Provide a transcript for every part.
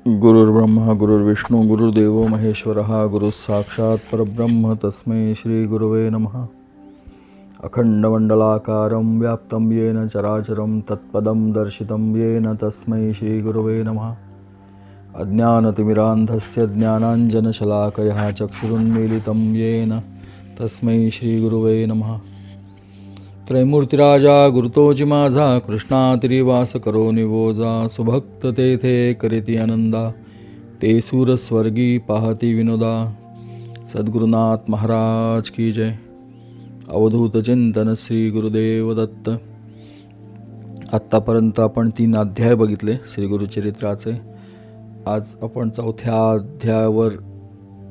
गुरुर्ब्रह्मा गुरुर्विष्णू गुरुर्देव महेश्वरः गुरुः साक्षात् परब्रह्म तस्मै श्री गुरुवे नमः. अखंडमंडलाकारं व्याप्तं येन चराचरं तत्पदं दर्शितं येन तस्मै श्री गुरुवे नमः. अज्ञानतिमिरान्धस्य ज्ञानाञ्जनशलाकया चक्षुरुन्मीलितं येन तस्मै श्री गुरुवे नमः. त्रैमूर्तिराजा गुरुतोजी माझा कृष्णातिरिवास करो निवोजा. सुभक्त तेथे करीती आनंदा ते सूर स्वर्गी पाहती विनोदा. सद्गुरुनाथ महाराज की जय. अवधूत चिंतन श्री गुरुदेव दत्त. आत्तापर्यंत आपण 3 अध्याय बघितले श्री गुरुचरित्राचे. आज आपण 4थ्या अध्यायावर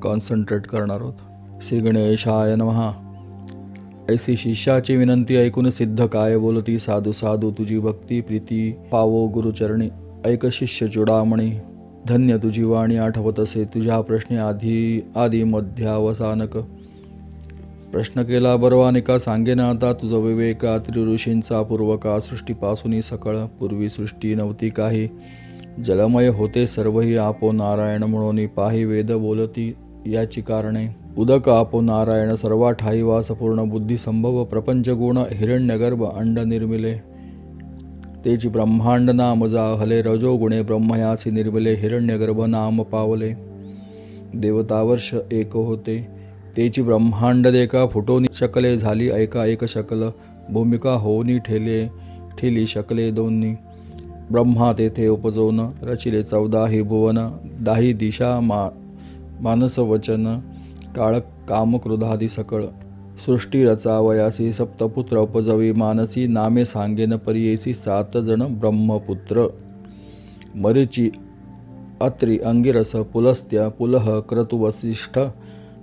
कॉन्सन्ट्रेट करणार आहोत. श्री गणेशाय नमः. ऐसी शिष्याची विनंती ऐकून सिद्ध काय बोलती. साधू साधू तुझी भक्ती प्रीती पावो गुरुचरणी. ऐक शिष्य चुडामणी. धन्य तुझी वाणी आठवत असे तुझ्या प्रश्नी आधी मध्यावसानक. प्रश्न केला बरवानिका सांगेन आता तुझा विवेक. त्रि ऋषींचा पूर्वका सृष्टीपासून सकळ. पूर्वी सृष्टी नव्हती काही जलमय होते सर्वही आपो नारायण म्हणून. पाही वेद बोलती याची कारणे. उदक आपो नारायण सर्वा ठाई वास पूर्ण. बुद्धी संभव प्रपंच गुण हिरण्यगर्भ अंड निर्मिले. तेची ब्रह्मांड नाम जाहले. रजो गुणे ब्रह्मयासी निर्मिले. हिरण्यगर्भ नाम पावले. देवतावर्ष एक होते तेची ब्रह्मांड देखा. फुटोनी शकले झाली ऐका एक शकल. भूमिका होनी ठेली शकले दोन्ही. ब्रह्मा तेथे उपजोन रचिले 14 भुवन. 10 दिशा मानस वचन काळ काम क्रोधादी सकळ. सृष्टी रचावयासी सप्तपुत्र उपजवी मानसी. नामे सांगेन परियेसी 7 जण ब्रह्मपुत्र. मरीची अत्रि अंगिरस पुलस्त्य पुलह क्रतु वसिष्ठ.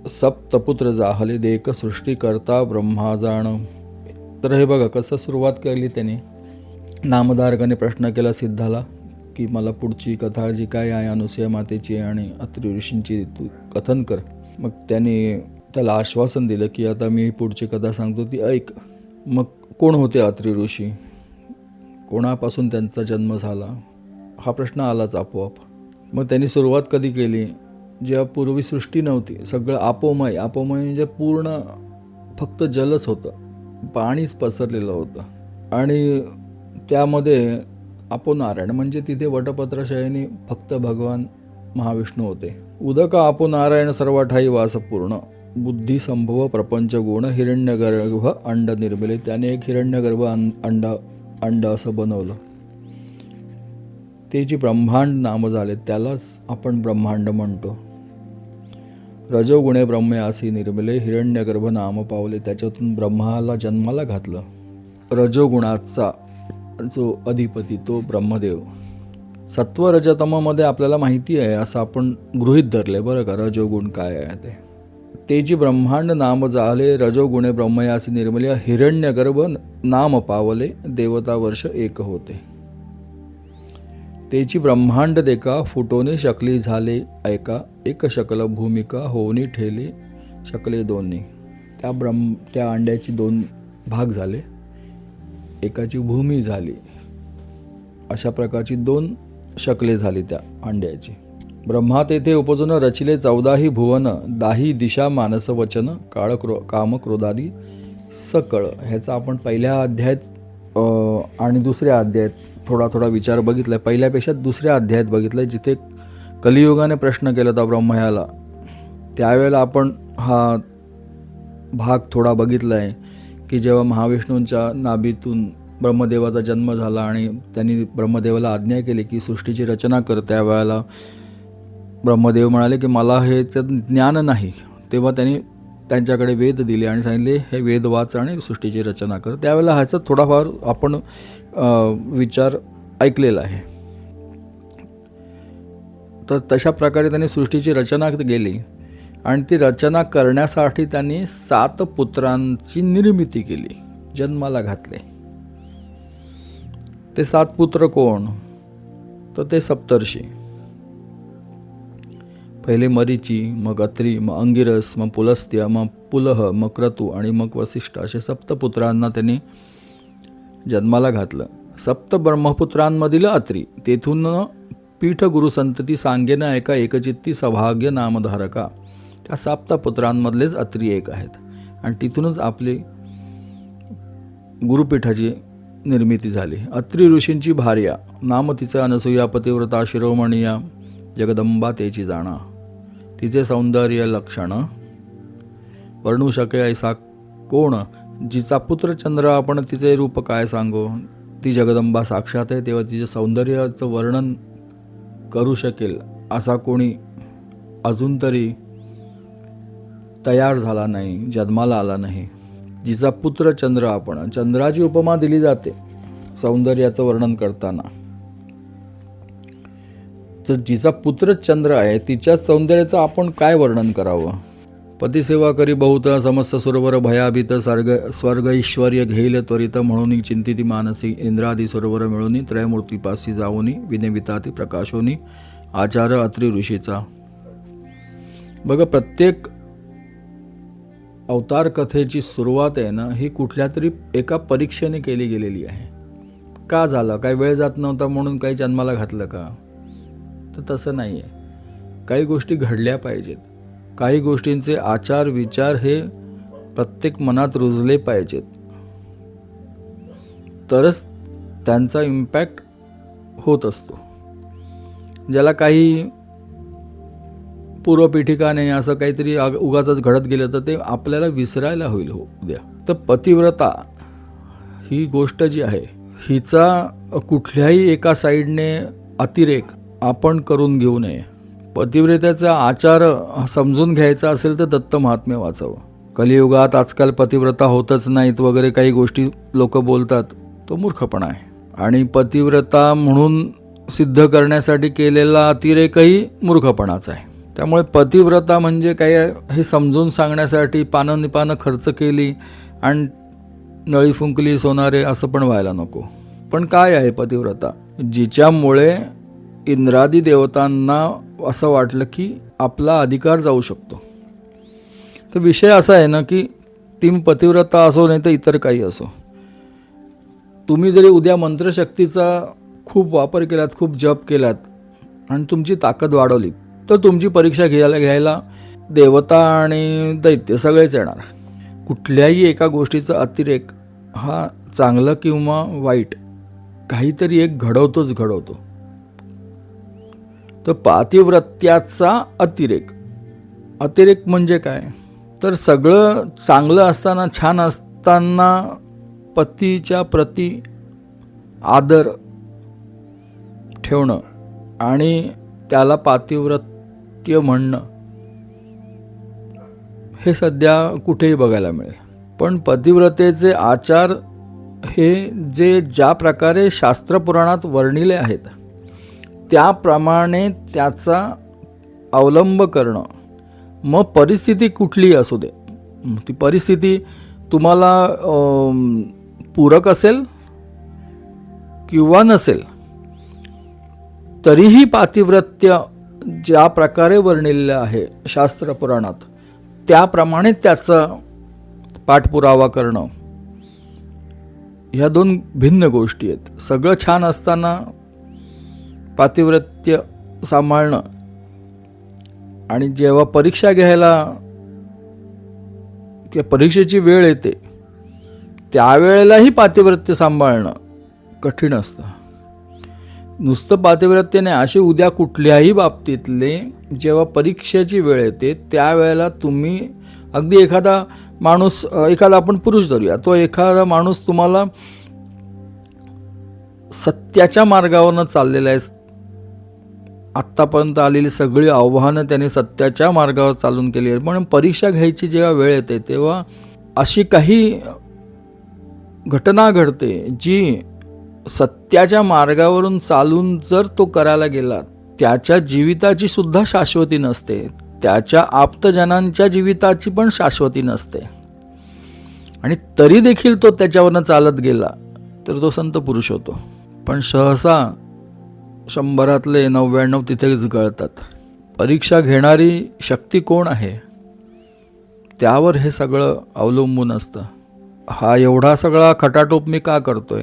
सप्तपुत्र जाहले देक सृष्टी करता ब्रह्मा जाण. तर हे बघा कसं सुरुवात केली त्याने. नामधारकाने प्रश्न केला सिद्धाला की मला पुढची कथा जी काय आहे अनुसूया मातेची आणि अत्रि ऋषींची तू कथन कर. मग त्याने त्याला आश्वासन दिलं की आता मी पुढची कथा सांगतो ती ऐक. मग कोण होते अत्रि ऋषी. कोणापासून त्यांचा जन्म झाला हा प्रश्न आलाच आपोआप. मग त्यांनी सुरुवात कधी केली जेव्हा पूर्वी सृष्टी नव्हती. सगळं आपोमय. आपोमय म्हणजे पूर्ण फक्त जलच होतं. पाणीच पसरलेलं होतं. आणि त्यामध्ये आपो नारायण म्हणजे तिथे वटपत्रशयनी फक्त भगवान महाविष्णू होते. उदक आपो नारायण सर्व ठाई वास पूर्ण. बुद्धी संभव प्रपंच गुण हिरण्यगर्भ अंड निर्मिले. त्याने एक हिरण्यगर्भ अंड असं बनवलं. ते जी ब्रह्मांड नाम झाले त्यालाच आपण ब्रह्मांड म्हणतो. रजोगुणे ब्रह्मयासी निर्मिले. हिरण्यगर्भ नाम पावले. त्याच्यातून ब्रह्माला जन्माला घातलं. रजोगुणाचा जो अधिपती तो ब्रह्मदेव. सत्व रजतममध्ये आपल्याला माहिती आहे असं आपण गृहीत धरले बरं का रजोगुण काय आहे ते. ते जी ब्रह्मांड नाम जाहले. रजोगुणे ब्रह्मयासी निर्मले. हिरण्यगर्भ नाम पावले. देवता वर्ष एक होते. तेची ब्रह्मांड देखा फुटोने शकली झाले ऐका एक शकल. भूमिका होनी ठेली शकले दोन्ही. त्या अंड्याची 2 भाग झाले. एकाची भूमी झाली. अशा प्रकारची 2 शकले झाली त्या अंड्याची. ब्रह्मा तेथे उपजून रचिले 14 भुवन. 10 दिशा मानस वचन काळ काम क्रोधादी सकळ. ह्याचा आपण पहिल्या अध्यायात आणि दुसऱ्या अध्यायात थोडा विचार बघितला. पहिल्यापेक्षा दुसऱ्या अध्यायात बघितलं जिथे कलियुगाने प्रश्न केला होता ब्रह्मयाला. त्यावेळेला आपण हा भाग थोडा बघितला आहे की जेव्हा महाविष्णूंच्या नाभीतून ब्रह्मदेवाचा जन्म झाला आणि त्यांनी ब्रह्मदेवाला आज्ञा केली की सृष्टीची रचना कर. त्यावेळेला ब्रह्मदेव म्हणाले की मला हे ज्ञान नाही. तेव्हा त्यांनी त्यांच्याकडे वेद दिले आणि सांगितले हे वेद वाच आणि सृष्टीची रचना कर. त्यावेळेला ह्याचा थोडाफार आपण विचार ऐकलेला आहे. तर तशा प्रकारे त्यांनी सृष्टीची रचना केली आणि ती रचना करण्यासाठी त्यांनी 7 पुत्रांची निर्मिती केली. जन्माला घातले. ते 7 पुत्र कोण तर ते सप्तर्षी. पहिले मरीची, मग अत्रि, मग अंगिरस, मग पुलस्त्य, मग पुलह, मग क्रतु आणि मग वसिष्ठ असे 7 पुत्रांना त्यांनी जन्माला घातलं. 7 ब्रह्मपुत्रांमधील अत्रि. तेथून पीठ गुरुसंतती सांगेन ऐका एकचित्ती सौभाग्य नामधारका. त्या सप्तपुत्रांमधलेच अत्री एक आहेत आणि तिथूनच आपली गुरुपीठाची निर्मिती झाली. अत्री ऋषींची भार्या नाम तिचा अनसूया पतिव्रता शिरोमणीया जगदंबा तेची जाणा. तिचे सौंदर्य लक्षण वर्णू शके ऐसा कोण. जिचा पुत्र चंद्र आपण तिचे रूप काय सांगू. ती जगदंबा साक्षात आहे तेव्हा तिच्या सौंदर्याचं वर्णन करू शकेल असा कोणी अजून तरी तयार झाला नाही, जन्माला आला नाही. जिचा पुत्र चंद्र आपण, चंद्राची उपमा दिली जाते सौंदर्याचं वर्णन करताना. तर जिचा पुत्र चंद्र आहे तिच्या सौंदर्याचं आपण काय वर्णन करावं. पतिसेवा करी बहुत समस्त सुरवर भयाभीत स्वर्ग ऐश्वर्य घेईल त्वरित म्हणून चिंतिती मानसी. इंद्रादी सुरवर मिळून त्रयमूर्तीपासी जाऊनी विनेविताती प्रकाशोनी आचार अत्री ऋषीचा. बघा, प्रत्येक अवतार कथेची सुरुवात आहे ना, ही कुठल्या तरी एका परीक्षेने केली गेलेली आहे. का झालं, काही वेळ जात नव्हता म्हणून काही जन्माला घातलं का, तर तसं नाही आहे. काही गोष्टी घडल्या पाहिजेत, काही गोष्टींचे आचार विचार हे प्रत्येक मनात रुजले पाहिजेत, तरच त्यांचा इम्पॅक्ट होत असतो. ज्याला काही पूर्वपीठिका नाही, असं काहीतरी उगाचच घडत गेलं तर ते आपल्याला विसरायला होईल उद्या. तर पतिव्रता ही गोष्ट जी आहे हिचा कुठल्याही एका साईडने अतिरेक आपण करून घेऊ नये. पतिव्रतेचा आचार समजून घ्यायचा असेल तर दत्त महात्म्य वाचावं. कलियुगात आजकाल पतिव्रता होतच नाहीत वगैरे काही गोष्टी लोक बोलतात, तो मूर्खपणा आहे. आणि पतिव्रता म्हणून सिद्ध करण्यासाठी केलेला अतिरेकही मूर्खपणाच आहे. त्यामुळे पतिव्रता म्हणजे काय हे समजून सांगण्यासाठी पानं खर्च केली आणि नळी फुंकली सोनारे असं पण व्हायला नको. पण काय आहे पतिव्रता, जिच्यामुळे इंद्रादी देवतांना असं वाटलं की आपला अधिकार जाऊ शकतो. तर विषय असा आहे ना की ती पतिव्रता असो नाही तर इतर काही असो, तुम्ही जरी उद्या मंत्रशक्तीचा खूप वापर केलात, खूप जप केलात आणि तुमची ताकद वाढवली तर तुमची परीक्षा घ्यायला देवता आणि दैत्य सगळेच येणार. कुठल्याही एका गोष्टीचा अतिरेक हा चांगलं किंवा वाईट काहीतरी एक घडवतो. तर पातिव्रत्याचा अतिरेक म्हणजे काय, तर सगळं चांगलं असताना, छान असताना पतीच्या प्रती आदर ठेवणं आणि त्याला पातिव्रत्य म्हणणं हे सध्या कुठेही बघायला मिळेल. पण पतिव्रतेचे आचार हे ज्या प्रकारे शास्त्रपुराणात वर्णिले आहेत त्याप्रमाणे त्याचा अवलंब करणं. मग परिस्थिती कुठलीही असू दे, ती परिस्थिती तुम्हाला पूरक असेल किंवा नसेल, तरीही पातिव्रत्य ज्या प्रकारे वर्णिलेलं आहे शास्त्रपुराणात त्याप्रमाणे त्याचा पाठपुरावा करणं, ह्या दोन भिन्न गोष्टी आहेत. सगळं छान असताना पातिव्रत्य सांभाळणं आणि जेव्हा परीक्षा घ्यायला किंवा परीक्षेची वेळ येते त्यावेळेलाही पातिव्रत्य सांभाळणं कठीण असतं. नुसतं पातिव्रत्य नाही, असे उद्या कुठल्याही बाबतीतले जेव्हा परीक्षेची वेळ येते त्यावेळेला तुम्ही अगदी एखादा माणूस, एखादा आपण पुरुष धरूया, तो एखादा माणूस तुम्हाला सत्याच्या मार्गावरनं चाललेला आहे, आत्तापर्यंत आलेली सगळी आव्हानं त्याने सत्याच्या मार्गावर चालून केली आहे. म्हणून परीक्षा घ्यायची जेव्हा वेळ येते तेव्हा अशी काही घटना घडते जी सत्याच्या मार्गावरून चालून जर तो करायला गेला त्याच्या जीविताची सुद्धा शाश्वती नसते, त्याच्या आप्तजनांच्या जीविताची पण शाश्वती नसते. आणि तरी देखील तो त्याच्यावरनं चालत गेला तर तो संत पुरुष होतो. पण सहसा 100 99 तिथेच गळतात. परीक्षा घेणारी शक्ती कोण आहे त्यावर हे सगळं अवलंबून असतं. हा एवढा सगळा खटाटोप मी का करतोय,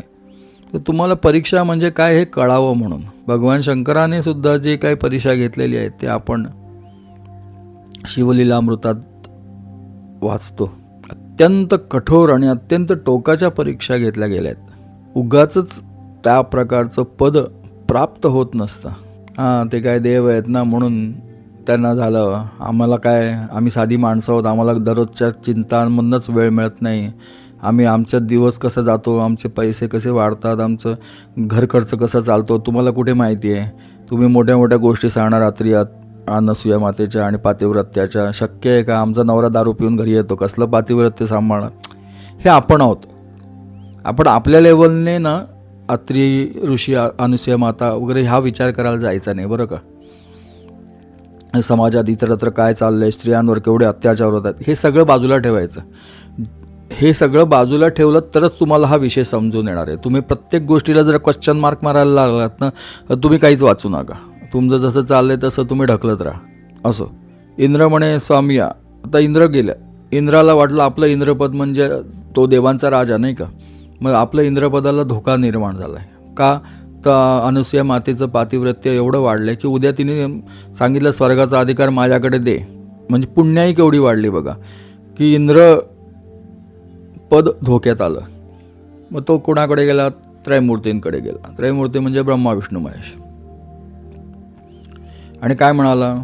तर तुम्हाला परीक्षा म्हणजे काय हे कळावं म्हणून भगवान शंकराने सुद्धा जे काही परीक्षा घेतलेली आहे ते आपण शिवलीलामृतात वाचतो. अत्यंत कठोर आणि अत्यंत टोकाच्या परीक्षा घेतल्या गेल्या आहेत. उगाचच त्या प्रकारचं पद प्राप्त होत नसतं. ते काय देव आहेत ना म्हणून त्यांना झालं, आम्हाला काय, आम्ही साधी माणसं आहोत, आम्हाला दररोजच्या चिंतांमधूनच वेळ मिळत नाही, आम्ही आमचा दिवस कसा जातो, आमचे पैसे कसे वाढतात, आमचं घर खर्च कसा चालतो तुम्हाला कुठे माहिती आहे. तुम्ही मोठ्या मोठ्या गोष्टी सांगणार रात्री अनसूया मातेच्या आणि पातिव्रत्याच्या. शक्य आहे का? आमचा नवरा दारू पिऊन घरी येतो, कसलं पातिव्रत्य सांभाळणार. हे आपण आहोत. आपण आपल्या लेवलने ना अत्री ऋषी अनुसूया माता वगैरे हा विचार करायला जायचा नाही बरं का. समाजात इतरत्र काय चाललं आहे, स्त्रियांवर केवढे अत्याचार होतात, हे सगळं बाजूला ठेवायचं. हे सगळं बाजूला ठेवलं तरच तुम्हाला हा विषय समजून येणार आहे. तुम्ही प्रत्येक गोष्टीला जर क्वेश्चन मार्क मारायला लागलात ना तर तुम्ही काहीच वाचू नका. तुमचं जसं चाललं आहे तसं तुम्ही ढकलत राहा. असं इंद्र म्हणे स्वामिया. आता इंद्र गेल्या. इंद्राला वाटलं आपलं इंद्रपद म्हणजे तो देवांचा राजा नाही का. मग आपलं इंद्रपदाला धोका निर्माण झाला आहे का, तर अनुसूया मातेचं पातिव्रत्य एवढं वाढलं की उद्या तिने सांगितलं स्वर्गाचा अधिकार माझ्याकडे दे. म्हणजे पुण्याही केवढी वाढली बघा की इंद्र पद धोक्यात आलं. मग तो कोणाकडे गेला? त्रयमूर्तींकडे गेला. त्रयमूर्ती म्हणजे ब्रह्मा विष्णू महेश. आणि काय म्हणाला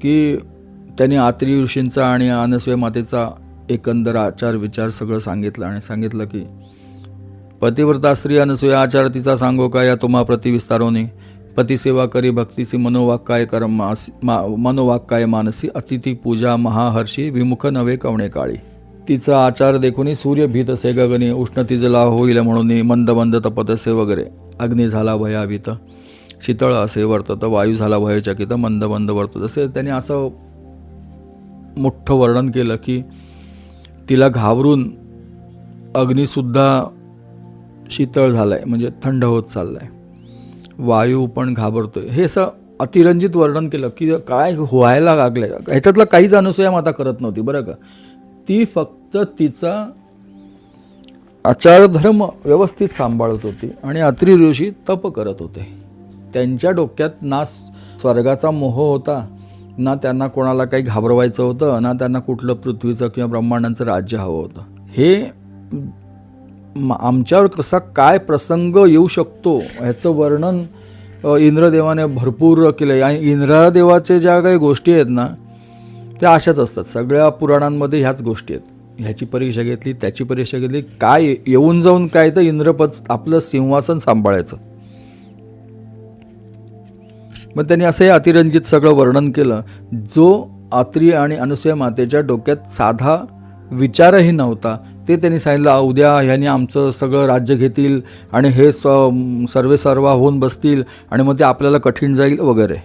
की त्यांनी आत्री ऋषींचा आणि अनसूया मातेचा एकंदर आचार विचार सगळं सांगितलं आणि सांगितलं की पतिव्रता स्त्री अनसूया आचार तिचा सांगो का या तुम्हा प्रतिविस्तारोनी पतिसेवा करी भक्तीसी मनोवाक्काय कर्म मनोवाक्काय मानसी अतिथी पूजा महाहर्षी विमुख नवे कवणे काळी. तिचा आचार देखून सूर्य भीत असे गगनी उष्ण तिजला होईल म्हणून मंद मंद तपत असे वगैरे. अग्नी झाला भयाभीत शीतळ असे वर्तत वायू झाला भयचकित मंद मंद वर्तत. असे त्यांनी असं मोठं वर्णन केलं की तिला घाबरून अग्निसुद्धा शीतळ झाला आहे म्हणजे थंड होत चालला आहे, वायू पण घाबरतोय. हे असं अतिरंजित वर्णन केलं की काय व्हायला लागलं आहे. ह्याच्यातलं काहीच अनुसूया माता करत नव्हती बरं का. ती फक्त तिचा आचारधर्म व्यवस्थित सांभाळत होती आणि अत्री ऋषी तप करत होते. त्यांच्या डोक्यात ना स्वर्गाचा मोह होता, ना त्यांना कोणाला काही घाबरवायचं होतं, ना त्यांना कुठलं पृथ्वीचं किंवा ब्रह्मांडाचं राज्य हवं होतं. हे आमच्यावर कसा काय प्रसंग येऊ शकतो ह्याचं वर्णन इंद्रदेवाने भरपूर केलं आहे. आणि इंद्रदेवाचे ज्या काही गोष्टी आहेत ना त्या अशाच असतात. सगळ्या पुराणांमध्ये ह्याच गोष्टी आहेत. ह्याची परीक्षा घेतली, त्याची परीक्षा घेतली, काय येऊन जाऊन काय तर इंद्रपद आपलं सिंहासन सांभाळायचं. मग त्यांनी असं हे अतिरंजित सगळं वर्णन केलं जो अत्री आणि अनुसूया मातेच्या डोक्यात साधा विचारही नव्हता. ते त्यांनी सांगितलं उद्या ह्याने आमचं सगळं राज्य घेतील आणि हे सर्वे सर्वा होऊन बसतील आणि मग ते आपल्याला कठीण जाईल वगैरे.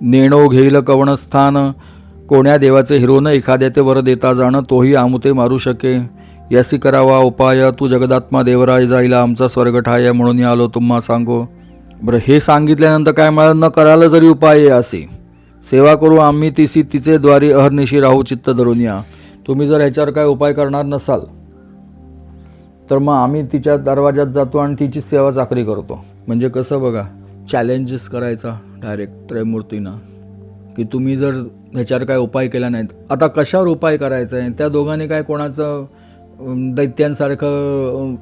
नेणो घेईल कवणस्थान कोण्या देवाचे हिरोन एखाद्या ते वर देता जाणं तोही आमुते मारू शके. यासी करावा उपाय तू जगदात्मा देवराय जाईला आमचा स्वर्ग ठाय म्हणून आलो तुम्हा सांगो. बरं हे सांगितल्यानंतर काय मला न करायला जरी उपाय आहे असे सेवा करू आम्ही तिसी तिचे द्वारी अहर्निशी राहू चित्त धरून या. तुम्ही जर ह्याच्यावर काय उपाय करणार नसाल तर मग आम्ही तिच्या दरवाजात जातो आणि तिची सेवा चाकरी करतो. म्हणजे कसं बघा चॅलेंजेस करायचा डायरेक्ट त्रयमूर्तींना की तुम्ही जर ह्याच्यावर काय उपाय केला नाहीत. आता कशावर उपाय करायचा आहे? त्या दोघांनी काय कोणाचं दैत्यांसारखं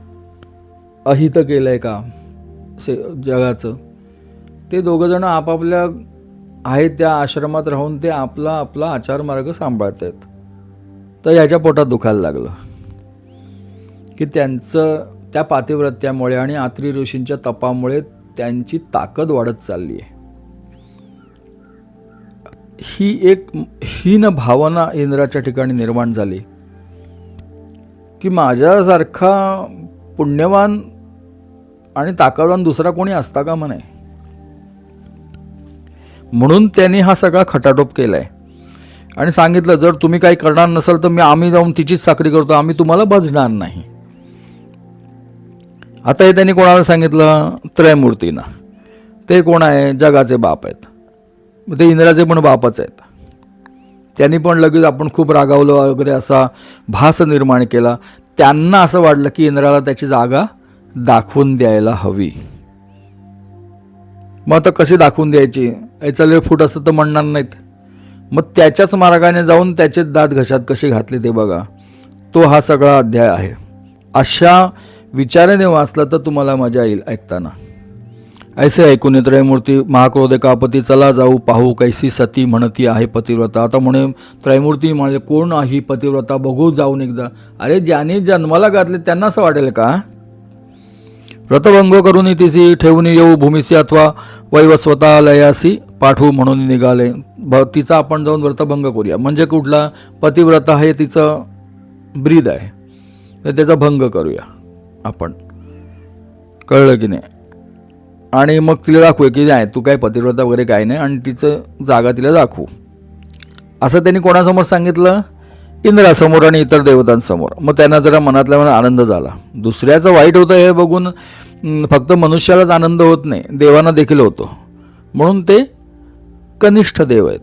अहित केलं आहे का जगाचं? ते दोघंजणं आपापल्या आहेत त्या आश्रमात राहून ते आपला आपला आचारमार्ग सांभाळत आहेत. तर ह्याच्या पोटात दुखायला लागलं की त्यांचं त्या पातिव्रत्यामुळे आणि आत्री ऋषींच्या तपामुळे त्यांची ताकद वाढत चालली आहे. ही एक हीन भावना इंद्राच्या ठिकाणी निर्माण झाली की माझ्यासारखा पुण्यवान आणि ताकदवान दुसरा कोणी असता का म्हणे. म्हणून त्यांनी हा सगळा खटाटोप केलाय आणि सांगितलं जर तुम्ही काही करणार नसाल तर आम्ही जाऊन तिचीच चाकरी करतो, आम्ही तुम्हाला भजणार नाही. आता हे त्यांनी कोणाला सांगितलं? त्रयमूर्तींना. ते कोण आहे? जगाचे बाप आहेत. ते इंद्राचे पण बापच आहेत. त्यांनी पण लगेच आपण खूप रागावलो वगैरे असा भास निर्माण केला. त्यांना असं वाटलं की इंद्राला त्याची जागा दाखवून द्यायला हवी. मग आता कशी दाखवून द्यायची, याचा लय फूट असं तर म्हणणार नाहीत. मग त्याच्याच मार्गाने जाऊन त्याचे दात घशात कसे घातले ते बघा. तो हा सगळा अध्याय आहे. अशा विचाराने वाचला तर तुम्हाला मजा येईल ऐकताना. ऐसे ऐकून त्रयमूर्ती महाक्रोध कापती, चला जाऊ पाहू कैसी सती म्हणती आहे पतिव्रता. आता म्हणे त्रयमूर्ती म्हणाले, कोण आहे पतिव्रता, बघू जाऊन एकदा. अरे ज्याने जन्माला घातले त्यांना असं वाटेल का. व्रतभंग करून तिसी ठेवून येऊ भूमिसी अथवा वैवस्वतालयासी पाठवू म्हणून निघाले. तिचा आपण जाऊन व्रतभंग करूया. म्हणजे कुठला पतिव्रता आहे, तिचं ब्रीद आहे, तर त्याचा भंग करूया आपण. कळलं की नाही. आणि मग तिला दाखवूया की नाही तू काय पतिव्रता वगैरे काय नाही, आणि तिचं जागा तिला दाखवू. असं त्यांनी कोणासमोर सांगितलं, इंद्रासमोर आणि इतर देवतांसमोर. मग त्यांना जरा मनातल्या मनात आनंद झाला. दुसऱ्याचं वाईट होतं हे बघून फक्त मनुष्यालाच आनंद होत नाही, देवांना देखील होतो. म्हणून ते कनिष्ठ देव आहेत.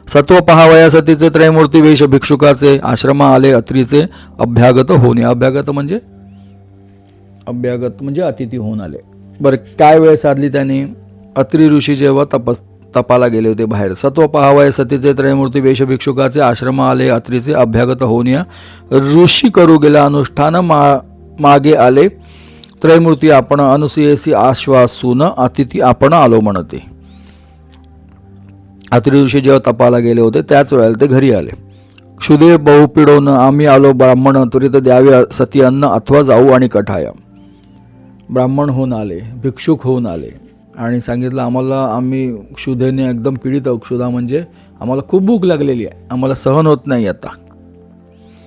सत्व पहावया सतीचे त्रयमूर्ती वेश भिक्षुकाचे, आश्रमा आले अत्रीचे अभ्यागत होणे. अभ्यागत म्हणजे अतिथी होऊन आले. बरं, काय वेळ साधली त्यांनी. अत्री ऋषी जेव्हा तपाला गेले होते बाहेर. सत्व पहावया सतीचे त्रयमूर्ती वेश भिक्षुकाचे, आश्रमा आले अत्रीचे अभ्यागत होऊन ऋषी करू गेला अनुष्ठान मागे आले. त्रयमूर्ती आपण अनुसूयेसी आश्वासून अतिथी आपण आलो म्हणते. अत्री ऋषी जेव्हा तपाला गेले होते त्याच वेळेला ते घरी आले. क्षुदे बहुपिडोन आम्ही आलो ब्राह्मण, त्वरित द्यावे सती अन्न अथवा जाऊ आणि कठाया. ब्राह्मण होऊन आले, भिक्षुक होऊन आले आणि सांगितलं आम्हाला, आम्ही क्षुधेने एकदम पीडित आहोत. क्षुधा म्हणजे आम्हाला खूप भूक लागलेली आहे, आम्हाला सहन होत नाही आता,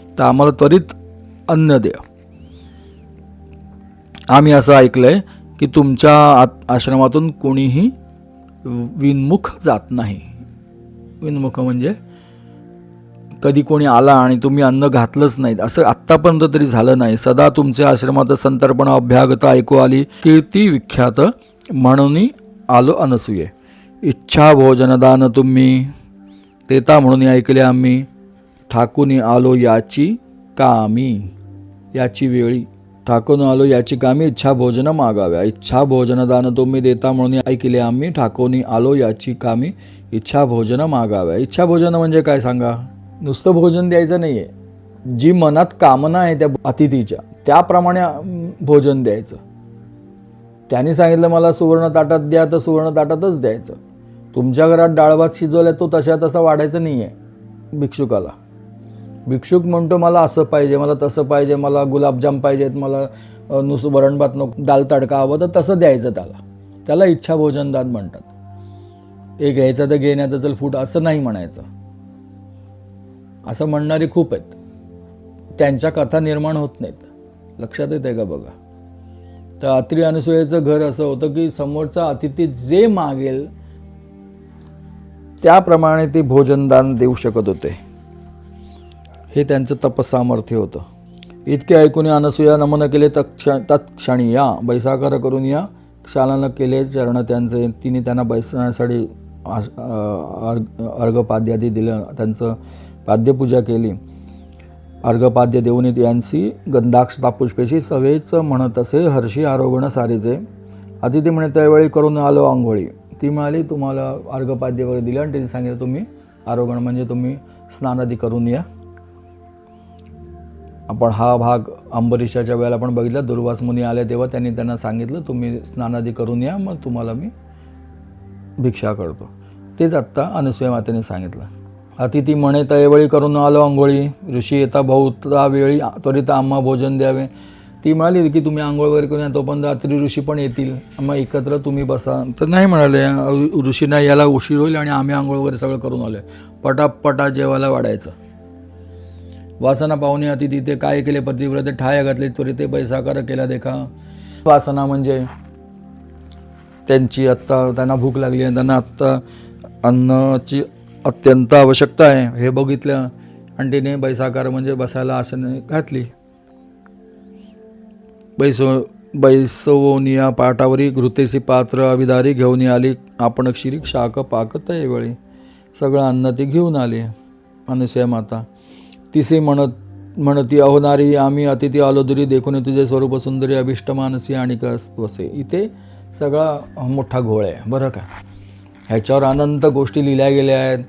तर आम्हाला त्वरित अन्न द्या. आम्ही असं ऐकलंय की तुमच्या आश्रमातून कोणीही विनमुख जात नाही. विनमुख म्हणजे कधी कोणी आला आणि तुम्ही अन्न घातलंच नाहीत असं आत्तापर्यंत तरी झालं नाही. सदा तुमच्या आश्रमात संतर्पण अभ्यागता ऐकू आली, कीर्ती विख्यात म्हणून आलो अनसूये. इच्छा भोजनदान तुम्ही देता म्हणून ऐकले आम्ही, ठाकून आलो याची कामी. याची वेळी ठाकून आलो याची कामी, इच्छा भोजन मागाव्या. इच्छा भोजनदान तुम्ही देता म्हणून ऐकले आम्ही, ठाकून आलो याची कामी, इच्छा भोजन मागाव्या. इच्छा भोजन म्हणजे काय सांगा. नुसतं भोजन द्यायचं नाही आहे, जी मनात कामना आहे त्या अतिथीच्या त्याप्रमाणे भोजन द्यायचं. त्यांनी सांगितलं मला सुवर्ण ताटात द्या, तर सुवर्ण ताटातच द्यायचं. तुमच्या घरात डाळ भात शिजवल्या तो तसा वाढायचं नाही आहे भिक्षुकाला. भिक्षुक म्हणतो मला असं पाहिजे, मला तसं पाहिजे, मला गुलाबजाम पाहिजेत, मला नुसतं वरण भात नको, दाल तडका हवं, तर तसं द्यायचं त्याला. त्याला इच्छा भोजनदान म्हणतात. एक घ्यायचं तर घेण्याचं चल फूट असं नाही म्हणायचं. असं म्हणणारी खूप आहेत, त्यांच्या कथा निर्माण होत नाहीत. लक्षात येते का बघा. तर अत्री अनुसूयेचं घर असं होतं की समोरचा अतिथी जे मागेल त्याप्रमाणे ते भोजनदान देऊ शकत होते. हे त्यांचं तपसामर्थ्य होतं. इतके ऐकून अनसूया नमन केले तत्क्षणी या बैसाकार करून या क्षालन केले चरण त्यांचे. तिने त्यांना बैसण्यासाठी अर्घपाद्यादी दिलं, त्यांचं पाद्यपूजा केली. अर्घपाद्य देऊन यांची गंधाक्षता पुष्पेशी सवेच म्हणत असे हर्षी आरोगण सारीचे. अतिथी म्हणे त्यावेळी करून आलो आंघोळी. ती म्हणाली तुम्हाला अर्घपाद्य वगैरे दिलं आणि त्यांनी सांगितलं तुम्ही आरोगण म्हणजे तुम्ही स्नानादी करून या. आपण हा भाग अंबरीशाच्या वेळेला आपण बघितला. दुर्वास मुनी आले तेव्हा त्यांनी त्यांना सांगितलं तुम्ही स्नानादी करून या, मग तुम्हाला मी भिक्षा करतो. तेच आत्ता अनसूया मातेने सांगितलं. अतिथी म्हणे त्यावेळी करून आलो आंघोळी, ऋषी येता बहुता वेळी त्वरित आम्हा भोजन द्यावे. ती म्हणाली की तुम्ही आंघोळ वगैरे करून या, तोपर्यंत अत्री ऋषी पण येतील, मग एकत्र तुम्ही बसा. तर नाही म्हणाले, ऋषींना याला उशीर होईल आणि आम्ही आंघोळ वगैरे सगळं करून आलो. पटापटा जेवायला वाढायचं. वासना पाहुणे अतिथी ते काय केले पतिव्रते ठाया घातले, त्वरित बैसाकार केला देखा. वासना म्हणजे त्यांची आत्ता त्यांना भूक लागली आहे, त्यांना आत्ता अन्नाची अत्यंत आवश्यकता आहे हे बघितलं आणि तिने बैसाकार म्हणजे बसायला आसने घातली. बैसवोनिया पाटावरी घृतेसी पात्र अभिदारी घेऊन आली. आपण क्षीरी शाक पाकत वेळी सगळं अन्न ती घेऊन आली अनसूया माता. तिसे म्हणत म्हणती, अहो नारी आम्ही अतिथी आलो दुरी, देखून तुझे स्वरूप सुंदरी, अभिष्ट मानसी आणि कस वसे. इथे सगळा मोठा घोळ आहे बरं का. ह्याच्यावर अनंत गोष्टी लिहिल्या गेल्या आहेत.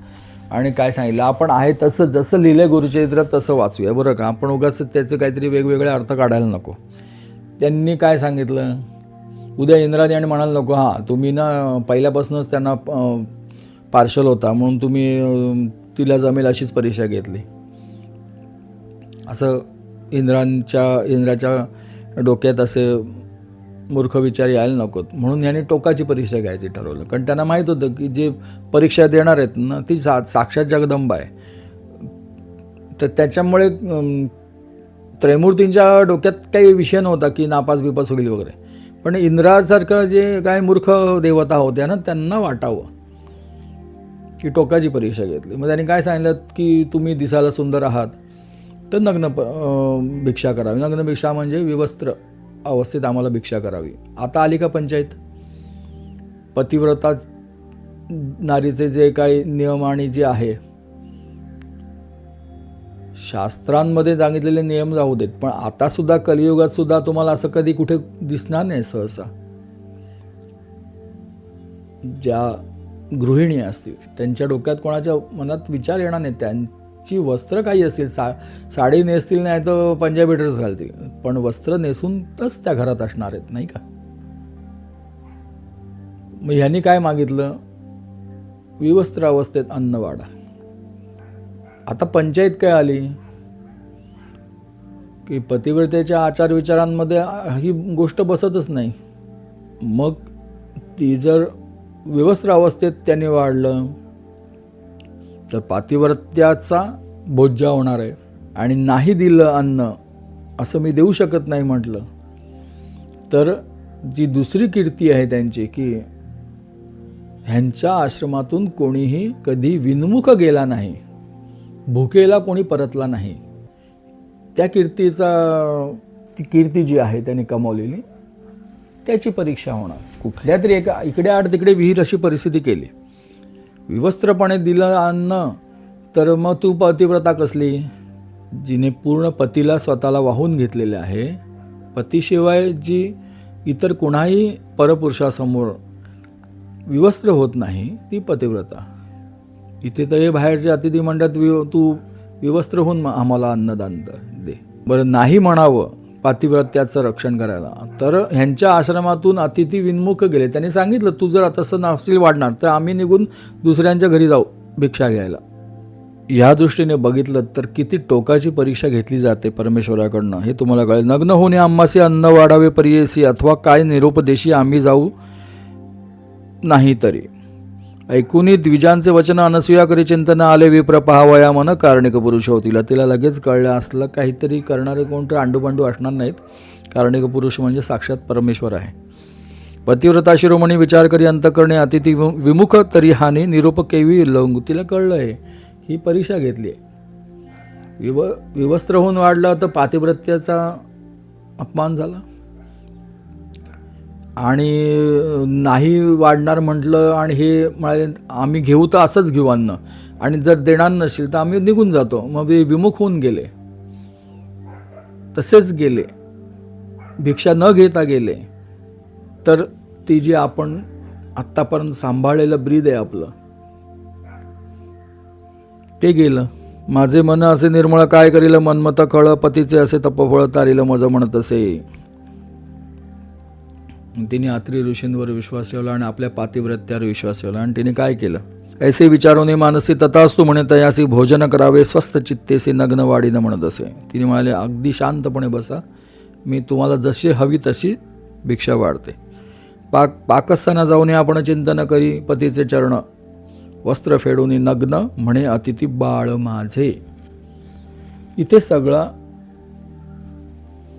आणि काय सांगितलं आपण आहे तसं, जसं लिहिलं आहे गुरुचरित्रात तसं वाचूया बरं का. आपण उगाच त्याचे काहीतरी वेगवेगळे अर्थ काढायला नको. त्यांनी काय सांगितलं, उद्या इंद्राने आणि म्हणायला नको हां तुम्ही ना पहिल्यापासूनच त्यांना पार्शल होता म्हणून तुम्ही तिला जमेल अशीच परीक्षा घेतली, असं इंद्राच्या डोक्यात असे मूर्ख विचार यायला नकोत. म्हणून यांनी टोकाची परीक्षा घ्यायची ठरवलं. कारण त्यांना माहीत होतं की जे परीक्षा देणार आहेत ना ती साक्षात जगदंबा आहे. तर त्याच्यामुळे त्रैमूर्तींच्या डोक्यात काही विषय नव्हता की नापास बिपास होईल वगैरे. पण इंद्रासारखं जे काय मूर्ख देवता होत्या ना त्यांना वाटावं की टोकाची परीक्षा घेतली. मग त्यांनी काय सांगितलं की तुम्ही दिसायला सुंदर आहात तर नग्न भिक्षा करावी. नग्न भिक्षा म्हणजे विवस्त्र अवस्थेत आम्हाला भिक्षा करावी. आता आली का पंचायत. पतिव्रता नारीचे जे काही नियम आणि जे आहे शास्त्रांमध्ये सांगितलेले नियम जाऊ देत, पण आता सुद्धा कलियुगात सुद्धा तुम्हाला असं कधी कुठे दिसणार नाही. सहसा ज्या गृहिणी असतील त्यांच्या डोक्यात कोणाच्या मनात विचार येणार नाही. त्यांची वस्त्र काही असेल, साडी नेसतील नाही तर पंजाबी ड्रेस घालतील, पण वस्त्र नेसूनच त्या घरात असणार आहेत नाही का. मग ह्यांनी काय मागितलं, विवस्त्र अवस्थेत अन्न वाढा. आता पंचायत काय आली की पतिव्रतेच्या आचार विचारांमध्ये ही गोष्ट बसतच नाही. मग ती जर विवस्त्र अवस्थेत त्याने वाढलं तर पातिव्रत्याचा बोज्जा होणार आहे. आणि नाही दिलं अन्न, असं मी देऊ शकत नाही म्हटलं तर जी दुसरी कीर्ती आहे त्यांची की ह्यांच्या आश्रमातून कोणीही कधी विनमुख गेला नाही, भुकेला कोणी परतला नाही. त्या ती कीर्ती जी आहे त्यांनी कमावलेली त्याची परीक्षा होणार. कुठल्या तरी एका इकडे आड तिकडे विहीर अशी परिस्थिती केली, विवस्त्रपणे दिलं अन्न, तर मग तू पतिव्रता कसली, जिने पूर्ण पतीला स्वतःला वाहून घेतलेले आहे. पतीशिवाय जी इतर कुणाही परपुरुषासमोर विवस्त्र होत नाही ती पतिव्रता. इथे तर हे बाहेरच्या अतिथी मंडळात तू विवस्त्र होऊन आम्हाला अन्नदान दे. बरं नाही म्हणावं पातिव्रत्याचं रक्षण करायला, तर ह्यांच्या आश्रमातून अतिथी विन्मुख गेले. त्यांनी सांगितलं तू जर तसं नसेल वाढणार तर आम्ही निघून दुसऱ्यांच्या घरी जाऊ भिक्षा घ्यायला. या दृष्टीने बघितलं तर किती टोकाची परीक्षा घेतली जाते परमेश्वराकडनं हे तुम्हाला कळेल. नग्न होणे आम्हासे अन्न वाढावे परियेसी, अथवा काय निरोपदेशी आम्ही जाऊ नाही तरी. ऐकुनी द्विजांचे वचन अनसूया करी चिंतन आले, विप्र पहावया मन कारणिक पुरुष होतील. तिला लगेच कळलं असलं काहीतरी करणारे कोणते आंडूपांडू असणार नाहीत. कारणिक पुरुष म्हणजे साक्षात परमेश्वर आहे. पतिव्रता शिरोमणी विचार करी अंतकरणे, अतिथी विमुख तरी हानी, निरूप केवी लवंगू. तिला कळलं आहे ही परीक्षा घेतली आहे. विवस्त्र होऊन वाढलं तर पातिव्रत्याचा अपमान झाला, आणि नाही वाढणार म्हटलं आणि हे म्हणाले आम्ही घेऊ तर असंच घेऊ अन्न, आणि जर देणार नसेल तर आम्ही निघून जातो. मग विमुख होऊन गेले, तसेच गेले, भिक्षा न घेता गेले. तर ती जी आपण आत्तापर्यंत सांभाळलेलं ब्रीद आहे आपलं ते गेलं. माझे मन असे निर्मळ काय करील, मनमत कळ पतीचे असे तपफळ तारील मज म्हणत असे. तिने अत्री ऋषींवर विश्वास ठेवला आणि आपल्या पातिव्रत्यावर विश्वास ठेवला. आणि तिने काय केलं, ऐसे विचारोने मानसी तथास्तु म्हणे तयासी भोजन करावे स्वस्थ चित्तेसी नग्न वाढीन म्हणत असे. तिने म्हणाले अगदी शांतपणे बसा, मी तुम्हाला जशी हवी तशी भिक्षा वाढते. पाकस्थाना जाऊन आपण चिंतन करी पतीचे चरण, वस्त्र फेडून नग्न म्हणे अतिथी बाळ माझे. इथे सगळा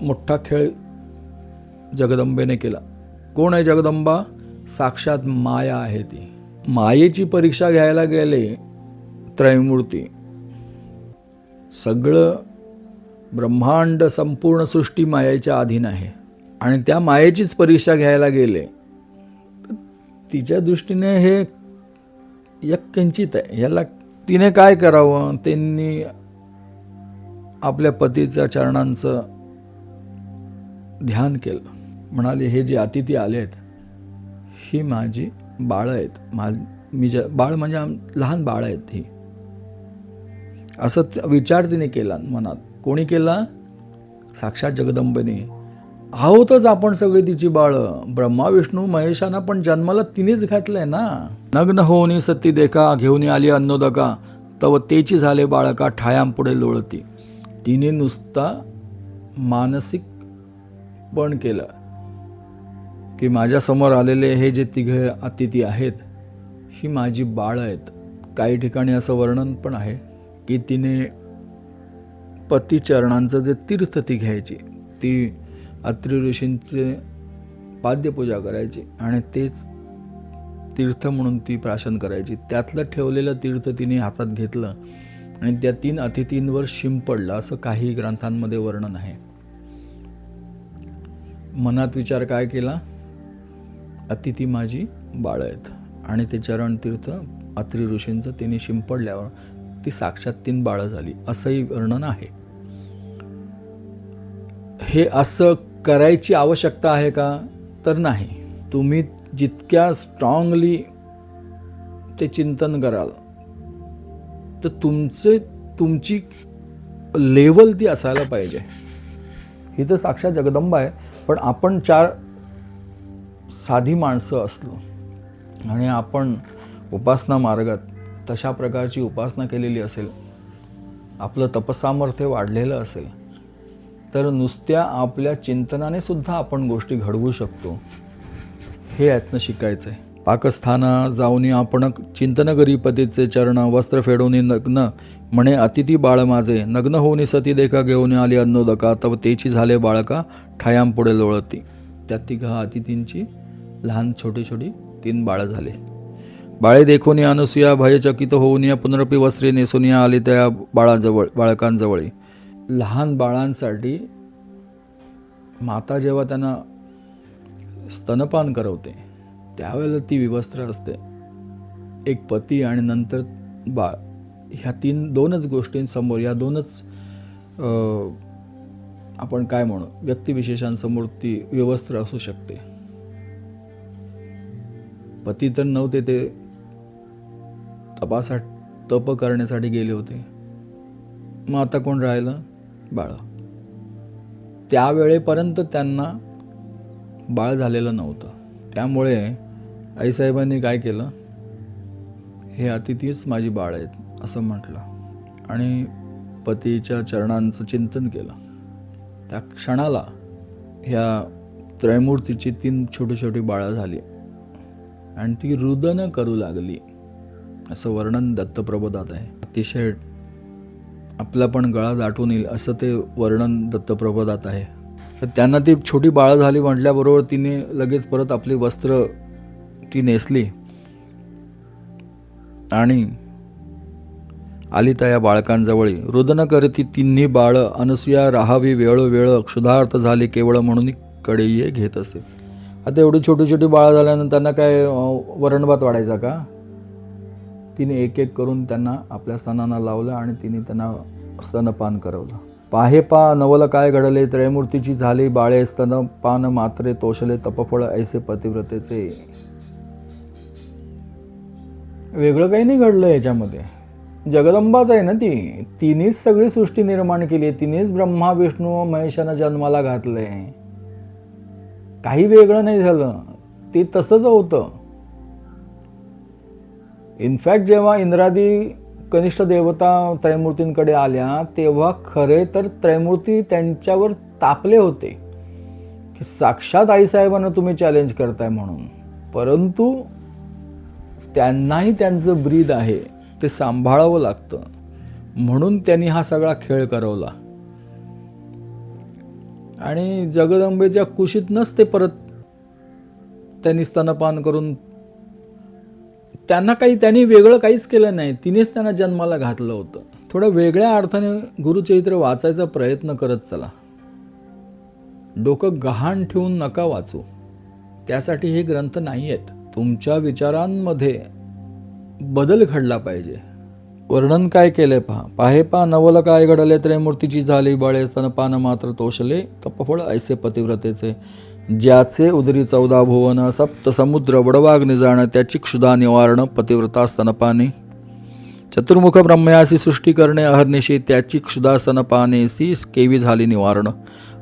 मोठा खेळ जगदंबेने केला. कोण आहे जगदंबा? साक्षात माया आहे. ती मायेची परीक्षा घ्यायला गेले त्रैमूर्ती. सगळं ब्रह्मांड संपूर्ण सृष्टी मायेच्या अधीन आहे आणि त्या मायेचीच परीक्षा घ्यायला गेले. तिच्या दृष्टीने हे यत्किंचित आहे. ह्याला तिने काय करावं, त्यांनी आपल्या पतीच्या चरणांचं ध्यान केलं. म्हणाले, हे जे अतिथी आले आहेत ही माझी बाळं आहेत. बाळ म्हणजे लहान बाळ आहेत ही, असं विचार तिने केला मनात. कोणी केला? साक्षात जगदंबेने. आहोतच आपण सगळी तिची बाळं. ब्रह्मा विष्णू महेशांना पण जन्माला तिनेच घातलंय ना. नग्न होऊनी सती देखा, घेऊन आली अन्नोदका, तव तेची झाले बाळका, ठायाम पुढे लोळती. तिने नुसता मानसिक पण केलं की माझ्यासमोर आलेले हे जे तिघे अतिथी आहेत ही माझी बाळं आहेत. काही ठिकाणी असं वर्णन पण आहे की तिने पतिचरणांचं जे तीर्थ ती घ्यायची, ती अत्री ऋषींचे पाद्यपूजा करायची आणि तेच तीर्थ म्हणून ती प्राशन करायची. त्यातलं ठेवलेलं तीर्थ तिने हातात घेतलं आणि त्या 3 अतिथींवर शिंपडलं, असं काही ग्रंथांमध्ये वर्णन आहे. मनात विचार काय केला? अतिथी माझी बाळं आहेत आणि ते चरण तीर्थ अत्री ऋषींचं तिने शिंपडल्यावर ती साक्षात 3 बाळं झाली, असंही वर्णन आहे. हे असं करायची आवश्यकता आहे का? तर नाही. तुम्ही जितक्या स्ट्रॉंगली ते चिंतन कराल तर तुमची लेवल ती असायला पाहिजे. ही तर साक्षात जगदंबा आहे, पण आपण 4 साधी माणसं असलो आणि आपण उपासना मार्गात तशा प्रकारची उपासना केलेली असेल, आपलं तपसामर्थ्य वाढलेलं असेल, तर नुसत्या आपल्या चिंतनाने सुद्धा आपण गोष्टी घडवू शकतो. हे यातनं शिकायचं आहे. पाकस्थाना जाऊनी आपण चिंतन करी पतीचे चरण, वस्त्र फेडूनी नग्न म्हणे अतिथी बाळ माझे, नग्न होऊनी सती देखा, घेऊन आली अन्नोदका, तव तेची झाले बाळका, ठायाम पुढे लोळती. त्या 3 अतिथींची लहान छोटी 3 बाळं झाले. बाळे देखून अनुसूया भयचकित होऊन पुनरपी वस्त्रे नेसून आली त्या बाळकांजवळ. लहान बाळांसाठी माता जेव्हा त्यांना स्तनपान करवते त्यावेळेला ती विवस्त्र असते. एक पती आणि नंतर बाळ, ह्या 2च गोष्टींसमोर, या 2च आपण काय म्हणू व्यक्तिविशेषांसमोर ती विवस्त्र असू शकते. पती तर नव्हते, ते तप करण्यासाठी गेले होते. मग आता कोण राहिलं? बाळ. त्यावेळेपर्यंत त्यांना बाळ झालेलं नव्हतं. त्यामुळे आईसाहेबांनी काय केलं? हे अतिथीच माझी बाळ आहेत असं म्हटलं आणि पतीच्या चरणांचं चिंतन केलं. त्या क्षणाला ह्या त्रयमूर्तीची 3 छोटी बाळं झाली आणि ती रुदन करू लागली, असं वर्णन दत्तप्रबोधात आहे. अतिशय आपला पण गळा दाटून येईल असं ते वर्णन दत्तप्रबोधात आहे. तर त्यांना ती छोटी बाळं झाली म्हटल्याबरोबर तिने लगेच परत आपली वस्त्र ती नेसली आणि आली त्या बाळकांजवळी. रुदन करती 3 बाळं, अनुसूया राहावी वेळोवेळ, क्षुधार्थ झाली केवळ म्हणून कडेये घेत असे. आता एवढी छोटी बाळं झाल्यानंतर त्यांना काय वरणभात वाढायचा का? तिने एक करून त्यांना आपल्या स्तनांना लावलं आणि तिने त्यांना स्तनपान करवलं. पाहे पा नवल काय घडले, त्रयमूर्तीची झाली बाळे, स्तनपान मात्रे तोषले तपफळ ऐसे पतिव्रतेचे. वेगळं काही नाही घडलं याच्यामध्ये. जगदंबाच आहे ना ती. तिनेच सगळी सृष्टी निर्माण केली, तिनेच ब्रह्मा विष्णू महेशांना जन्माला घातलंय. काही वेगळं नाही झालं, ते तसंच होतं. इनफॅक्ट जेव्हा इंद्रादी कनिष्ठ देवता त्रयमूर्तींकडे आल्या तेव्हा खरे तर त्रयमूर्ती त्यांच्यावर तापले होते की साक्षात आईसाहेबांना तुम्ही चॅलेंज करताय म्हणून. परंतु त्यांनाही त्यांचं ब्रीद आहे ते सांभाळावं लागतं, म्हणून त्यांनी हा सगळा खेळ करवला आणि जगदंबेच्या कुशीतनंच ते परत त्यांनी स्तनपान करून त्यांनी वेगळं काहीच केलं नाही. तिनेच त्यांना जन्माला घातलं होतं. थोडं वेगळ्या अर्थाने गुरुचरित्र वाचायचा प्रयत्न करत चला. डोकं गहाण ठेवून नका वाचू. त्यासाठी हे ग्रंथ नाही आहेत. तुमच्या विचारांमध्ये बदल घडला पाहिजे. वर्णन काय केलंय पहा. पाहे पा नवल काय घडले, त्रयमूर्तीची झाली बाळे, स्तनपान मात्र तोषले, तपफळ ऐसे पतिव्रतेचे. ज्याचे उदरी 14 भुवन, सप्त समुद्र वडवाग्नि जाण, त्याची क्षुधा निवारण पतिव्रता स्तनपाने. चतुर्मुख ब्रह्मयासी सृष्टी करणे अहर्निशी, त्याची क्षुधा स्तनपानेसी केवी झाली निवारण.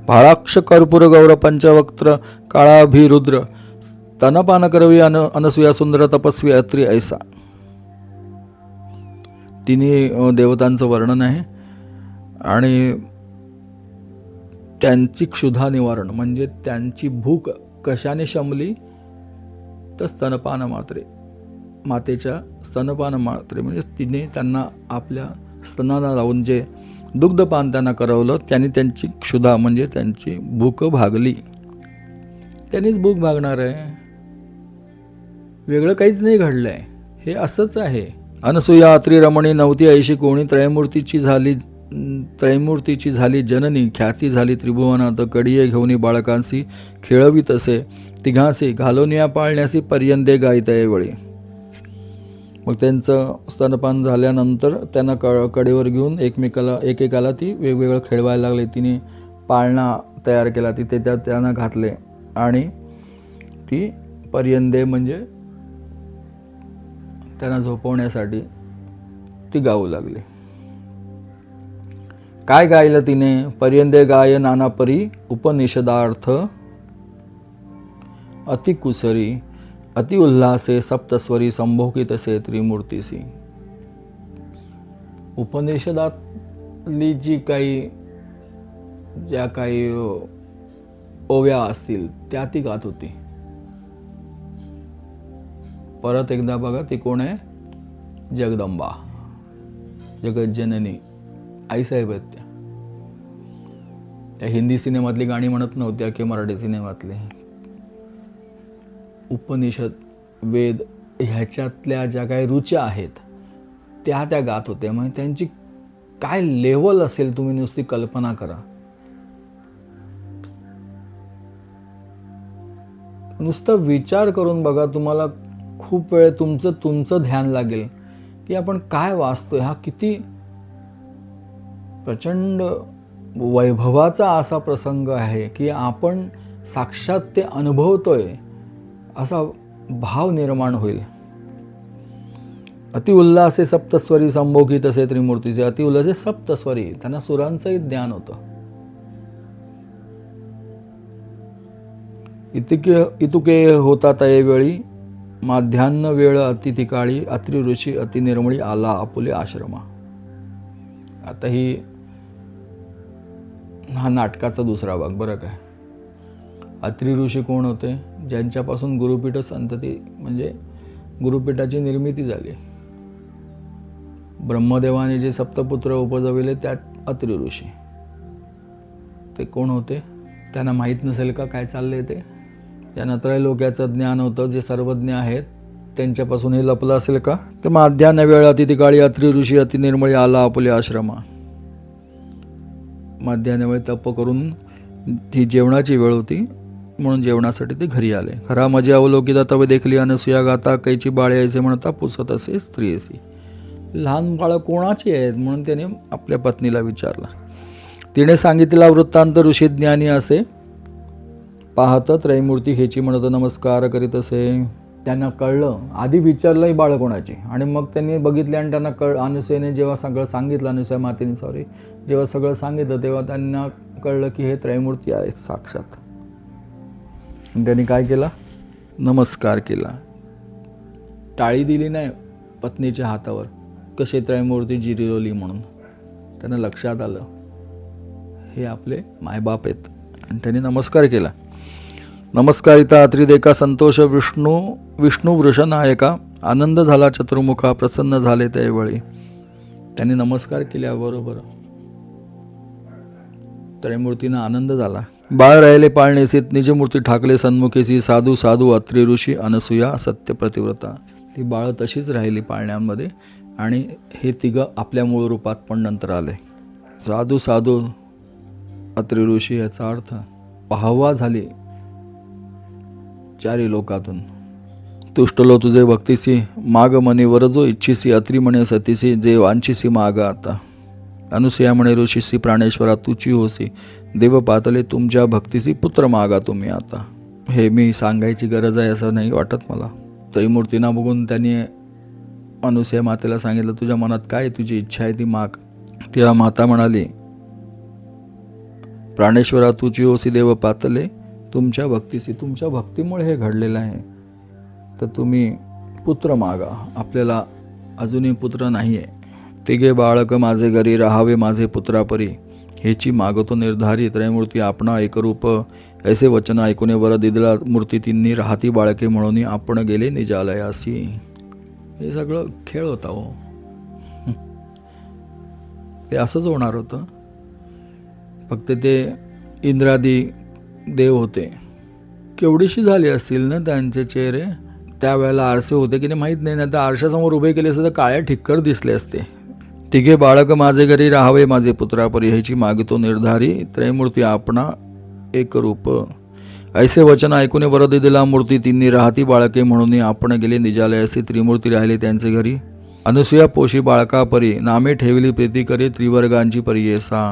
भाळाक्ष कर्पूर गौर पंचवक्त्र काळाभिरुद्र, स्तनपान करवी अनसूया सुंदर तपस्वी अत्री ऐसा. तिन्ही देवतांचं वर्णन आहे. आणि त्यांची क्षुधा निवारण म्हणजे त्यांची भूक कशाने शमली, तर स्तनपान मात्रे, मातेच्या स्तनपान मात्रे म्हणजे तिने त्यांना आपल्या स्तनाला लावून जे दुग्धपान त्यांना करवलं, त्यांनी त्यांची क्षुधा म्हणजे त्यांची भूक भागली. त्यांनीच भूक भागणार आहे, वेगळं काहीच नाही घडलंय, हे असंच आहे. अनसूया अत्री रमणी नव्हती ऐशी कोणी, त्रयमूर्तीची झाली जननी, ख्याती झाली त्रिभुवनात. कडिये घेऊन बाळकांसी खेळवी तसे, तिघांसी घालोनिया पाळण्यासी पर्यंते गायतये वेळी. मग त्यांचं स्तनपान झाल्यानंतर त्यांना कडेवर घेऊन एकेकाला ती वेगवेगळं खेळवायला लागले. तिने पाळणा तयार केला, तिथे त्यांना घातले आणि ती पर्यंदे म्हणजे त्यांना झोपवण्यासाठी ती गाऊ लागली. काय गायलं तिने? पर्यंदे गाय नाना परी, उपनिषदार्थ अति कुसरी, अति उल्हासे सप्तस्वरी, संभोगितसे त्रिमूर्तीसी. उपनिषदातली ज्या काही ओव्या असतील त्या ती गात होती. परत एकदा बघा, ती कोण आहे? जगदंबा, जगज्जननी आईसाहेब आहेत त्या हिंदी सिनेमातली गाणी म्हणत नव्हत्या की मराठी सिनेमातली. उपनिषद, वेद ह्याच्यातल्या ज्या काही रुच्या आहेत त्या गात होत्या. म्हणजे त्यांची काय लेवल असेल तुम्ही नुसती कल्पना करा. नुसतं विचार करून बघा, तुम्हाला खूप वेळ तुमचं ध्यान लागेल की आपण काय वाचतोय. हा किती प्रचंड वैभवाचा असा प्रसंग आहे की आपण साक्षात ते अनुभवतोय असा भाव निर्माण होईल. अतिउल्हासे सप्तस्वरी, संभोगित असे त्रिमूर्तीचे. अतिउल्हासे सप्तस्वरी, त्यांना सुरांचंही ज्ञान होतं. इतुके होता तये वेळी, माध्यान्ह वेळ अतिथी काळी, अत्रि ऋषी अति निर्मळी, आला आपुले आश्रमा. आता हा नाटकाचा दुसरा भाग बरं काय. अत्रि ऋषी कोण होते? ज्यांच्यापासून गुरुपीठ संतती म्हणजे गुरुपीठाची निर्मिती झाली. ब्रह्मदेवाने जे सप्तपुत्र उपजविले त्यात अत्रि ऋषी. ते कोण होते? त्यांना माहीत नसेल का काय चाललंय ते? ज्यांना त्रैलोक्याचं ज्ञान होतं, जे सर्वज्ञ आहेत, त्यांच्यापासून हे लपलं असेल का? तर माध्यान्ह वेळ अतिथी काळी, अत्रि ऋषी अति निर्मळी, आला आपुले आश्रमा. माध्यान्ह वेळ तप करून ती जेवणाची वेळ होती म्हणून जेवणासाठी ते घरी आले. खरा मजे अवलोकिता तवे देखली, अनसूया गाता कैची बाळे ऐसे म्हणता, पुसत असे स्त्रीसी. लहान बाळं कोणाची आहेत म्हणून त्याने आपल्या पत्नीला विचारला. तिने सांगितलेला वृत्तांत ऋषी ज्ञानी असे पाहत त्रयमूर्ती हेची म्हणत नमस्कार करीत असे. त्यांना कळलं, आधी विचारलं ही बाळ कोणाची, आणि मग त्यांनी बघितले आणि त्यांना अनुसूयेने जेव्हा सगळं सांगितलं, अनुसूया मातेने जेव्हा सगळं सांगितलं तेव्हा त्यांना कळलं की हे त्रयमूर्ती आहेत साक्षात. त्यांनी काय केला? नमस्कार केला. टाळी दिली नाही पत्नीच्या हातावर, कसे त्रयमूर्ती जिरिरोली म्हणून. त्यांना लक्षात आलं हे आपले मायबाप आहेत आणि त्यांनी नमस्कार केला. नमस्कारिता अत्रिदेका संतोष विष्णू वृषनायका, आनंद झाला चतुर्मुखा, प्रसन्न झाले त्यावेळी. त्यांनी नमस्कार केल्याबरोबर त्रयमूर्तींना आनंद झाला. बाळ राहिले पाळणेसीत, निजमूर्ती ठाकले सन्मुखीसी, साधू साधू अत्रि ऋषी अनसूया सत्य प्रतिव्रता. ती बाळ तशीच राहिली पाळण्यामध्ये आणि हे तिघं आपल्या मूळ रूपात पण नंतर आले. साधू साधू अत्रि ऋषी याचा अर्थ वाहवा झाली चारी लोकातून. तुष्टलो तुझे भक्तीसी माग मनी वरजो इच्छिसी अत्री म्हणे सतीसी जे वांछिसी माग आता. अनुसया म्हणे ऋषीसी प्राणेश्वरा तुची होसी देव पातले तुमच्या भक्तीसी पुत्र मागा तुम्ही आता. हे मी सांगायची गरज आहे असं नाही वाटत मला. त्रैमूर्तींना बघून त्यांनी अनुसया मातेला सांगितलं तुझ्या मनात काय तुझी इच्छा आहे ती माग. तेव्हा माता म्हणाली प्राणेश्वरा तुची होसी देव पातले तुमच्या भक्तीसी तुमच्या भक्तीमुळे हे घडलेलं आहे तर तुम्ही पुत्र मागा. आपल्याला अजूनही पुत्र नाही आहे. तिघे बाळक माझे घरी राहावे माझे पुत्रापरी हेची मागतो निर्धारी त्रयमूर्ती आपणा एकरूप ऐसे वचन ऐकून वर दिदला मूर्ती तिन्ही राहती बाळके म्हणून आपण गेले निजालयासी. हे सगळं खेळ होता हो. ते असंच होणार होतं. फक्त ते इंद्रादी देव होते केवढीशी झाली असतील ना त्यांचे चेहरे. त्यावेळेला आरसे होते की नाही माहीत नाही. तर आरशासमोर उभे केले असते तर काळ्या ठिक्कर दिसले असते. तिघे बाळक माझे घरी राहावे माझे पुत्रापरी ह्याची मागितो निर्धारी त्रयमूर्ती आपणा एक रूप ऐसे वचन ऐकून वरद दिला मूर्ती तिन्ही राहती बाळके म्हणून आपण गेले निजालयासी. त्रिमूर्ती राहिले त्यांचे घरी. अनुसूया पोशी बाळका परी नामे ठेवली प्रीती करे त्रिवर्गांची परियेसा.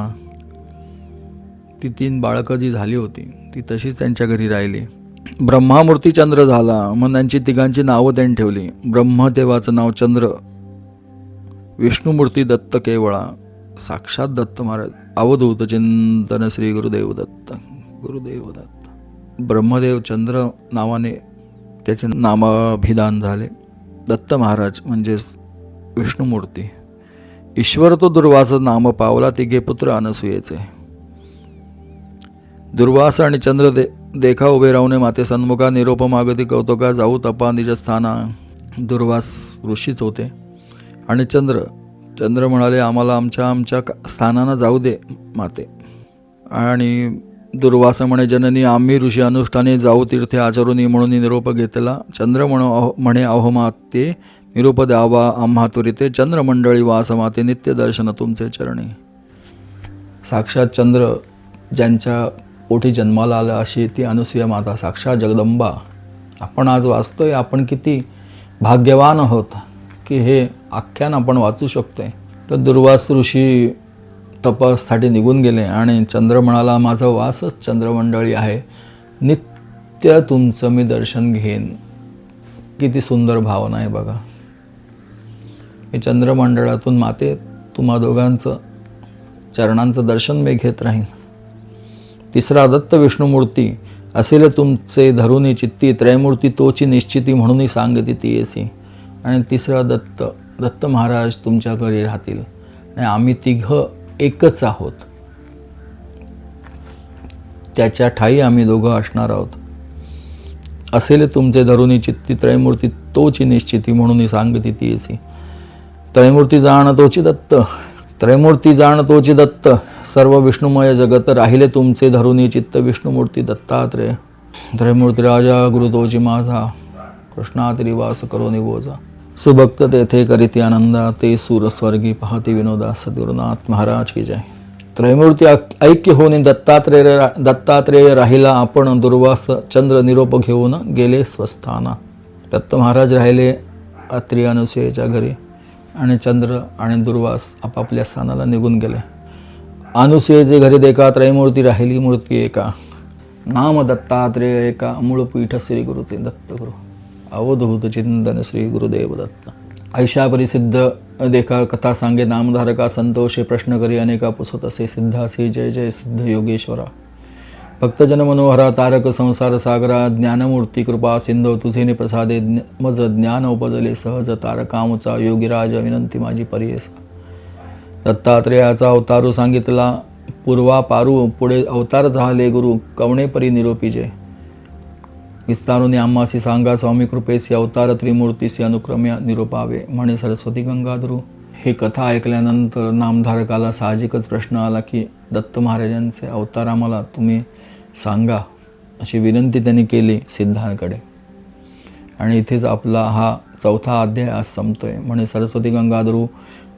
ती 3 बाळकं जी झाली होती ती तशीच त्यांच्या घरी राहिली. ब्रह्मामूर्ती चंद्र झाला मग त्यांची तिघांची नावं त्यांनी ठेवली. ब्रह्मदेवाचं नाव चंद्र, विष्णुमूर्ती दत्त केवळा साक्षात दत्त महाराज, अवधूत चिंतन श्री गुरुदेव दत्त. गुरुदेव दत्त ब्रह्मदेव चंद्र नावाने त्याचे नामाभिधान झाले. दत्त महाराज म्हणजेच विष्णुमूर्ती. ईश्वर तो दुर्वास नाम पावला तिघे पुत्र अनसूयेचे. दुर्वास आणि चंद्र देखा उभे राहूने माते सन्मुखा निरोप मागती कौतुका जाऊ तपा निजस्थाना. दुर्वास ऋषीच होते आणि चंद्र म्हणाले आम्हाला आमच्या स्थानांना जाऊ दे माते. आणि दुर्वास म्हणे जननी आम्ही ऋषी अनुष्ठाने जाऊ तीर्थे आचरुनी म्हणून निरोप घेतला. चंद्र म्हणे अहो माते निरोप द्यावा आम्हा त्वरिते. चंद्रमंडळी वास माते नित्य दर्शन तुमचे चरणी. साक्षात चंद्र ज्यांच्या पोटी जन्माला आलं अशी ती अनुसूया माता साक्षात जगदंबा. आपण आज वाचतोय आपण किती भाग्यवान आहोत की हे आख्यान आपण वाचू शकतोय. तर दुर्वास ऋषी तपासाठी निघून गेले आणि चंद्र म्हणाला माझा वासच चंद्रमंडळी आहे नित्य तुमचं मी दर्शन घेईन. किती सुंदर भावना आहे बघा. मी चंद्रमंडळातून माते तुम्हा दोघांचं चरणांचं दर्शन मी घेत राहीन. तिसरा दत्त विष्णुमूर्ती असेल तुमचे धरुनी चित्ती त्रयमूर्ती तोची निश्चिती म्हणूनही सांगती ती येसी. आणि तिसरा दत्त महाराज तुमच्या घरी राहतील आणि आम्ही तिघं एकच आहोत. त्याच्या ठाई आम्ही दोघं असणार आहोत. असेल तुमचे धरुनी चित्ती त्रयमूर्ती तोची निश्चिती म्हणून सांगती ती येसी. त्रयमूर्ती जाण तोची दत्त त्रयमूर्ती जाण तोची दत्त सर्व विष्णुमय जगत राहिले तुमचे धरुनी चित्त विष्णुमूर्ती दत्तात्रेय. त्रयमूर्ती राजा गुरु तोची माझा कृष्णात वास करो निवोजा. सुभक्त तेथे करीती आनंदा ते सूर स्वर्गी पाहती विनोदा. सद्गुरुनाथ महाराज की जय. त्रयमूर्ती ऐक्य होऊन दत्तात्रेय राहिला आपण दुर्वास चंद्र निरोप घेऊन गेले स्वस्थाना. दत्त महाराज राहिले अत्री अनुसूयेच्या घरी आणि चंद्र आणि दुर्वास आपापल्या स्थानाला निघून गेले. अनुसूयेचे घरी देखा त्रयमूर्ती राहिली मूर्ती एका. नाम दत्तात्रेय एका मूळ पीठ श्री गुरुचे दत्तगुरु. अवधूत चिंतन श्री गुरुदेव दत्त. ऐशा परिसिद्ध देखा कथा सांगे नामधारका संतोषे प्रश्न करी अनेका पुसत असे सिद्धासी. जय जय सिद्ध योगेश्वरा. भक्तजन मनोहरा तारक संसार सागरा ज्ञानमूर्ती कृपा सिंधू तुझे प्रसादे मज ज्ञान उपजले सहज तारकामुचा योगीराज विनंती माझी परियेसा. दत्तात्रेयाचा अवतारू सांगितला पूर्वा पारू पुढे अवतार झाले गुरु कवणे परी निरोपीजे. विस्तारून आम्हासी सांगा स्वामी कृपेसी अवतार त्रिमूर्तीसी अनुक्रम्य निरोपावे म्हणे सरस्वती गंगाधरू. हे कथा ऐकल्यानंतर नामधारकाला साहजिकच प्रश्न आला की दत्त महाराजांचे अवतार आम्हाला तुम्ही सांगा अशी विनंती त्यांनी केली सिद्धांकडे. आणि इथेच आपला हा 4था अध्याय आज संपतोय. म्हणे सरस्वती गंगाधरू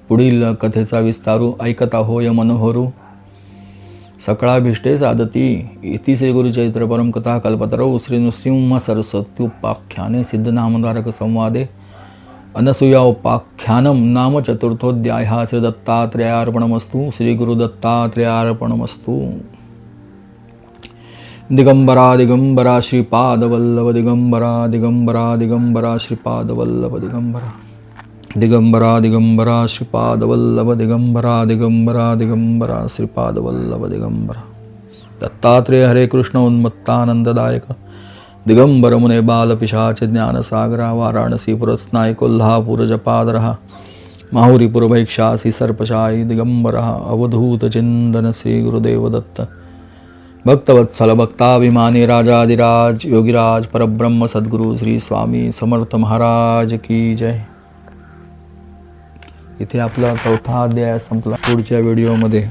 पुढील कथेचा विस्तारू ऐकता होय मनोहरू. सकळाभीष्टे साधती इति श्री गुरुचरित्र परमकथा कल्पतरौ श्री नृसिंह सरस्वत्युपाख्याने सिद्धनामधारक संवादे अनसूया उपाख्यानम नाम चतुर्थोऽध्यायः श्री दत्तात्रेयार्पणमस्तु श्री गुरुदत्तात्रेयार्पणमस्तु। दिगंबरा दिगंबरा श्रीपादवल्लभ दिगंबरा दिगंबरा दिगंबरा श्रीपादवल्लभ दिगंबरा दिगंबरा दिगंबरा श्रीपादवल्लभ दिगंबरा दिगंबरा दिगंबरा श्रीपादवल्लभ दिगंबरा। दत्तात्रेय हरे कृष्ण उन्मत्तानंददायक दिगंबर मुने बाल पिशाच ज्ञानसागरा वाराणसी पुरस्नाय कोल्हापुर जपादरः माहुरीपुर भैक्षासी सर्पशायी दिगंबरः अवधूत चिंदन श्री गुरुदेव दत्त भक्तवत्सल भक्ताभिमानी राजाधिराज योगिराज परब्रह्म सद्गुरु श्री स्वामी समर्थ महाराज की जय। इथे आपला 4था अध्याय संपला। पुढच्या व्हिडिओमध्ये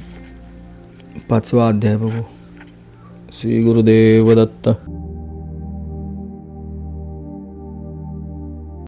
5वा अध्याय बघू। श्री गुरुदेव दत्त।